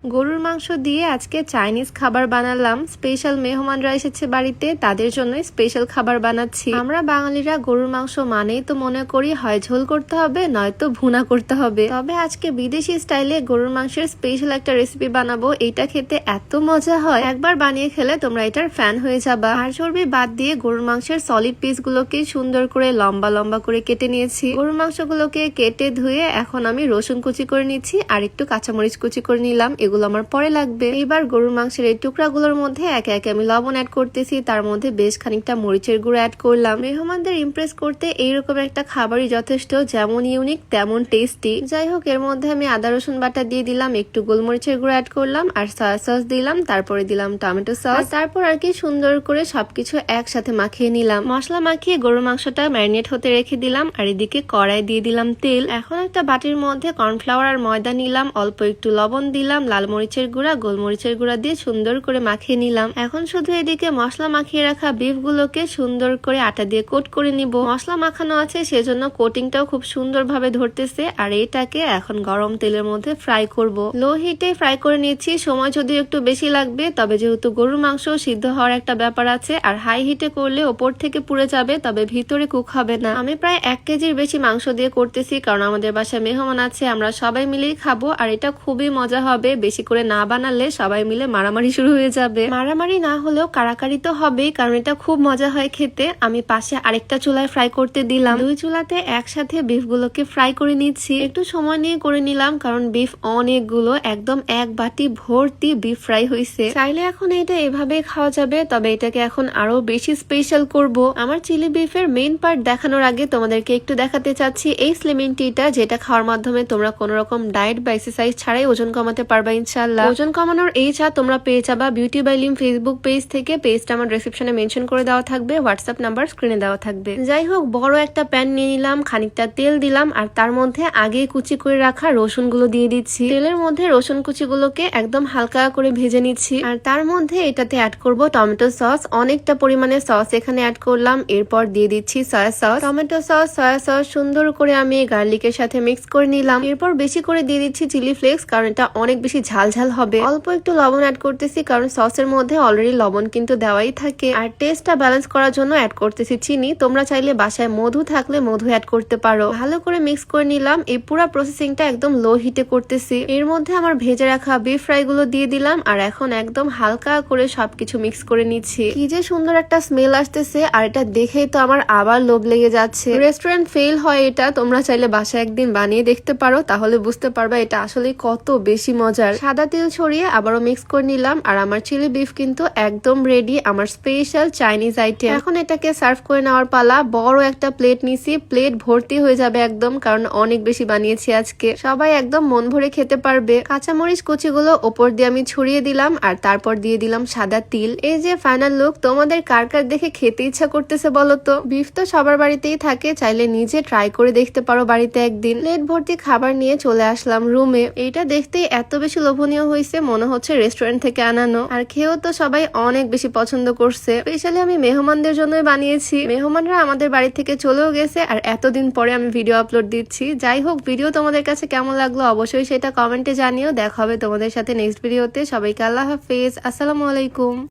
গরুর মাংস দিয়ে আজকে চাইনিজ খাবার বানালাম। স্পেশাল মেহমানরা এসেছে বাড়িতে, তাদের জন্য স্পেশাল খাবার বানাচ্ছি। আমরা বাঙালিরা গরুর মাংস মানেই তো মনে করি হয় ঝোল করতে হবে নয়তো ভুনা করতে হবে। তবে আজকে বিদেশি স্টাইলে গরুর মাংসের স্পেশাল একটা রেসিপি বানাবো। এটা খেতে এত মজা হয়, একবার বানিয়ে খেলে তোমরা এটার ফ্যান হয়ে যাবা। হাড় চর্বি বাদ দিয়ে গরুর মাংসের সলিড পিস গুলোকে সুন্দর করে লম্বা লম্বা করে কেটে নিয়েছি। গরুর মাংসগুলোকে কেটে ধুয়ে এখন আমি রসুন কুচি করে নিচ্ছি আর একটু কাঁচামরিচ কুচি করে নিলাম। এগুলো আমার পরে লাগবে। এবার গরুর মাংসের এই টুকরাগুলোর মধ্যে একে একে আমি লবণ অ্যাড করতেছি, তার মধ্যে বেশ খানিকটা মরিচের গুঁড়ো অ্যাড করলাম। মেহমানদের ইমপ্রেস করতে এইরকম একটা খাবারই যথেষ্ট, যেমন ইউনিক তেমন টেস্টি। যাই হোক, এর মধ্যে আমি আদা রসুন বাটা দিয়ে দিলাম, একটু গোলমরিচের গুঁড়ো অ্যাড করলাম আর সয়া সস দিলাম, তারপরে দিলাম টমেটো সস, তারপর আর কি সুন্দর করে সবকিছু একসাথে মাখিয়ে নিলাম। মশলা মাখিয়ে গরুর মাংসটা ম্যারিনেট হতে রেখে দিলাম আর এদিকে কড়াই দিয়ে দিলাম তেল। এখন একটা বাটির মধ্যে কর্নফ্লাওয়ার আর ময়দা নিলাম, অল্প একটু লবণ দিলাম, লাল মরিচের গুঁড়া গোলমরিচের গুঁড়া দিয়ে সুন্দর করে মাখিয়ে নিলাম। এখন শুধু এদিকে মশলা মাখিয়ে রাখা বিফ গুলোকে সুন্দর করে আটা দিয়ে কোট করে নিব। মশলা মাখানো আছে সেজন্য কোটিংটাও খুব সুন্দর ভাবে ধরতেছে। আর এটাকে এখন গরম তেলের মধ্যে ফ্রাই করব। লো হিটে ফ্রাই করে নিচ্ছি, সময় যদিও একটু বেশি লাগবে, তবে যেহেতু গরুর মাংস সিদ্ধ হওয়ার একটা ব্যাপার আছে আর হাই হিটে করলে ওপর থেকে পুড়ে যাবে, তবে ভিতরে কুক হবে না। আমি প্রায় 1 কেজির বেশি মাংস দিয়ে করতেছি, কারণ আমাদের বাসায় মেহমান আছে, আমরা সবাই মিলেই খাবো আর এটা খুবই মজা হবে। বেশি করে না বানালে সবাই মিলে মারামারি শুরু হয়ে যাবে। মারামারি না হলেও কারাকারি তো হবেই, কারণ এটা খুব মজা হয় খেতে। আমি পাশে আরেকটা চুলায় ফ্রাই করতে দিলাম। 2 চুলাতে একসাথে বিফ গুলোকে ফ্রাই করে নিচ্ছি। একটু সময় নিয়ে করে নিলাম, কারণ বিফ অনেকগুলো, একদম 1 বাটি ভর্তি বিফ ফ্রাই হয়েছে। চাইলে এখন এটা এভাবে খাওয়া যাবে, তবে এটাকে এখন আরো বেশি স্পেশাল করব। আমার চিলি বিফের মেইন পার্ট দেখানোর আগে তোমাদেরকে একটু দেখাতে চাচ্ছি এই স্লিমিং টিটা, যেটা খাওয়ার মাধ্যমে তোমরা কোন রকম ডায়েট বা এক্সারসাইজ ছাড়াই ওজন কমাতে পারবা ইনশাআল্লাহ। ওজন কমানোর এই চা তোমরা পেয়ে যাবা beauty by Lim Facebook page থেকে। পেজটা আমার ডেসক্রিপশনে মেনশন করে দেওয়া থাকবে, হোয়াটসঅ্যাপ নাম্বার স্ক্রিনে দেওয়া থাকবে। যাই হোক, বড় একটা প্যান নিয়ে নিলাম, খানিকটা তেল দিলাম আর তার মধ্যে আগে কুচি করে রাখা রসুন গুলো দিয়ে দিচ্ছি। তেলের মধ্যে রসুন কুচি গুলোকে একদম হালকা করে ভেজে নিচ্ছি আর তার মধ্যে এটাতে অ্যাড করব টমেটো সস। অনেকটা পরিমাণে সস এখানে অ্যাড করলাম। এরপর দিয়ে দিচ্ছি soya sauce, tomato sauce, soya sauce সুন্দর করে আমি গার্লিকের সাথে মিক্স করে নিলাম। এরপর বেশি করে দিয়ে দিচ্ছি চিলি ফ্লেক্স, কারণ এটা অনেক বেশি ঝাল ঝাল হবে। অল্প একটু লবণ অ্যাড করতেছি, কারণ সসের মধ্যে অলরেডি লবণ কিন্তু দেওয়াই থাকে। আর টেস্টটা ব্যালেন্স করার জন্য অ্যাড করতেছি চিনি। তোমরা চাইলে বাসায় মধু থাকলে মধু অ্যাড করতে পারো। ভালো করে মিক্স করে নিলাম। এই পুরো প্রসেসিংটা একদম লো হিটে করতেছি। এর মধ্যে আমার ভেজে রাখা বিফ ফ্রাই গুলো দিয়ে দিলাম আর এখন একদম হালকা করে সবকিছু মিক্স করে নিচ্ছি। কি যে সুন্দর একটা স্মেল আসতেছে, আর এটা দেখেই তো আমার আবার লোভ লেগে যাচ্ছে। রেস্টুরেন্ট ফেল হয় এটা, তোমরা চাইলে বাসায় একদিন বানিয়ে দেখতে পারো, তাহলে বুঝতে পারবা এটা আসলে কত বেশি মজার। সাদা তেল ছড়িয়ে আবারও মিক্স করে নিলাম আর আমার চিলি বিফ কিন্তু একদম রেডি, আমার স্পেশাল চাইনিজ আইটেম। এখন এটাকে সার্ভ করে নেওয়ার পালা। বড় একটা প্লেট নিছি, প্লেট ভর্তি হয়ে যাবে একদম, কারণ অনেক বেশি বানিয়েছি আজকে। সবাই একদম মন ভরে খেতে পারবে। কাঁচামরিচ কুচিগুলো ওপর দিয়ে আমি ছড়িয়ে দিলাম আর তারপর দিয়ে দিলাম সাদা তিল। এই যে ফাইনাল লুক। তোমাদের কার কার দেখে খেতে ইচ্ছা করতেছে বলো তো? বিফ তো সবার বাড়িতেই থাকে, চাইলে নিজে ট্রাই করে দেখতে পারো বাড়িতে একদিন। প্লেট ভর্তি খাবার নিয়ে চলে আসলাম রুমে। এইটা দেখতেই এত বেশি লোভনীয় হয়েছে, মনে হচ্ছে রেস্টুরেন্ট থেকে আনানো। আর খেয়েও তো সবাই অনেক বেশি পছন্দ করছে। স্পেশালি আমি মেহমানদের জন্যই বানিয়েছি। মেহমানরা আমাদের বাড়ি থেকে চলেও গেছে আর এতদিন পরে আমি ভিডিও আপলোড দিচ্ছি। যাই হোক, ভিডিও তোমাদের কাছে কেমন লাগলো অবশ্যই সেটা কমেন্টে জানিও। দেখা হবে তোমাদের সাথে নেক্সট ভিডিওতে। সবাইকে আল্লাহ হাফেজ, আসসালামু আলাইকুম।